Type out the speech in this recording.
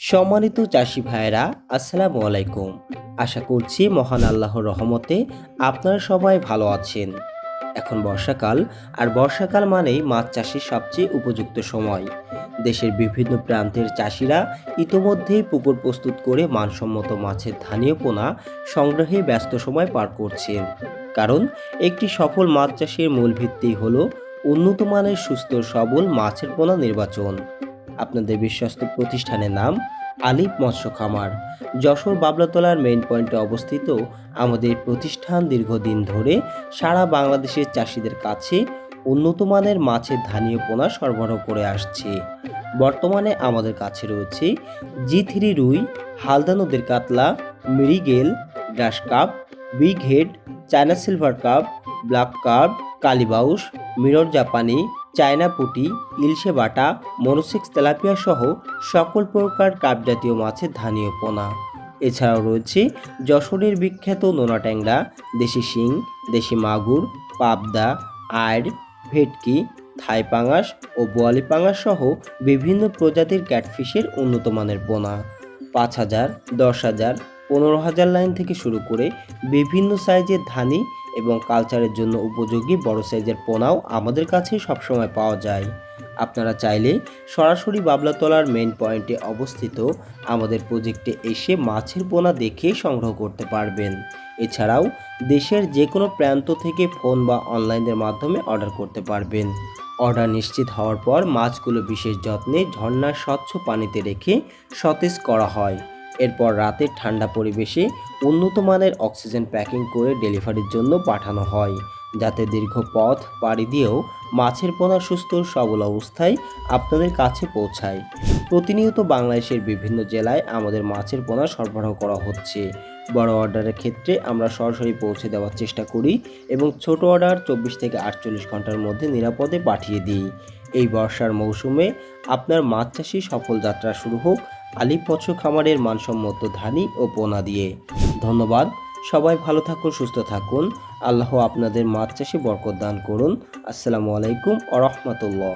সম্মানিত চাষি ভাইয়েরা, আসসালামু আলাইকুম। আশা করছি মহান আল্লাহর রহমতে আপনারা সবাই ভালো আছেন। এখন বর্ষাকাল, আর বর্ষাকাল মানেই মাছ চাষের সবচেয়ে উপযুক্ত সময়। দেশের বিভিন্ন প্রান্তের চাষিরা ইতোমধ্যেই পুকুর প্রস্তুত করে মানসম্মত মাছের ধানীয় পোনা সংগ্রহে ব্যস্ত সময় পার করছেন। কারণ একটি সফল মাছ চাষের মূল ভিত্তি হলো উন্নত মানের সুস্থ সবল মাছের পোনা নির্বাচন। আপনাদের বিশ্বস্ত প্রতিষ্ঠানের নাম আলিফ মৎস্য খামার। যশোর বাবলাতলার মেইন পয়েন্টে অবস্থিত আমাদের প্রতিষ্ঠান দীর্ঘদিন ধরে সারা বাংলাদেশের চাষিদের কাছে উন্নত মানের মাছের ধানীয় পোনা সরবরাহ করে আসছে। বর্তমানে আমাদের কাছে রয়েছে জি3 রুই, হালদা নদীর কাতলা, মৃগেল, grass carp, big head, China silver carp, black carp, কালীবাউস, মিরর জাপানি, চায়না পুঁটি, ইলশে বাটা, মনোসেক্স তেলাপিয়া সহ সকল প্রকার কাপ জাতীয় মাছের ধানীয় পোনা। এছাড়াও রয়েছে যশোরের বিখ্যাত নোনা ট্যাংরা, দেশি শিং, দেশি মাগুর, পাবদা, আইড়, ভেটকি, থাই পাঙাশ ও বোয়ালি পাঙাশ সহ বিভিন্ন প্রজাতির ক্যাটফিশের উন্নত মানের পোনা। 5,000, 10,000, 15,000 লাইন থেকে শুরু করে বিভিন্ন সাইজের ধানি এবং কালচারের জন্য উপযোগী বড় সাইজের পোনাও আমাদের কাছে সবসময় পাওয়া যায়। আপনারা চাইলে সরাসরি বাবলাতলার মেইন পয়েন্টে অবস্থিত আমাদের প্রজেক্টে এসে মাছের পোনা দেখে সংগ্রহ করতে পারবেন। এছাড়াও দেশের যে কোনো প্রান্ত থেকে ফোন বা অনলাইনের মাধ্যমে অর্ডার করতে পারবেন। অর্ডার নিশ্চিত হওয়ার পর মাছগুলো বিশেষ যত্নে ঝর্ণার স্বচ্ছ পানিতে রেখে সতেজ করা হয়। এরপর রাতের ঠান্ডা পরিবেশে উন্নত মানের অক্সিজেন প্যাকিং করে ডেলিভারির জন্য পাঠানো হয়, যাতে দীর্ঘ পথ পাড়ি দিয়েও মাছের পোনা সুস্থ সবল অবস্থায় আপনাদের কাছে পৌঁছায়। প্রতিনিয়ত বাংলাদেশের বিভিন্ন জেলায় আমাদের মাছের পোনা সরবরাহ করা হচ্ছে। বড় অর্ডারের ক্ষেত্রে আমরা সরাসরি পৌঁছে দেওয়ার চেষ্টা করি এবং ছোট অর্ডার 24 থেকে 48 ঘন্টার মধ্যে নিরাপদে পাঠিয়ে দিই। এই বর্ষার মৌসুমে আপনার মাছ চাষি সফল যাত্রা শুরু হোক আলিফ মৎস্য খামারের মানসম্মত ধানি ও পোনা দিয়ে। ধন্যবাদ। সবাই ভালো থাকুন, সুস্থ থাকুন। আল্লাহ আপনাদের মাছ চাষে বরকত দান করুন। আসসালামু আলাইকুম ওয়া রাহমাতুল্লাহ।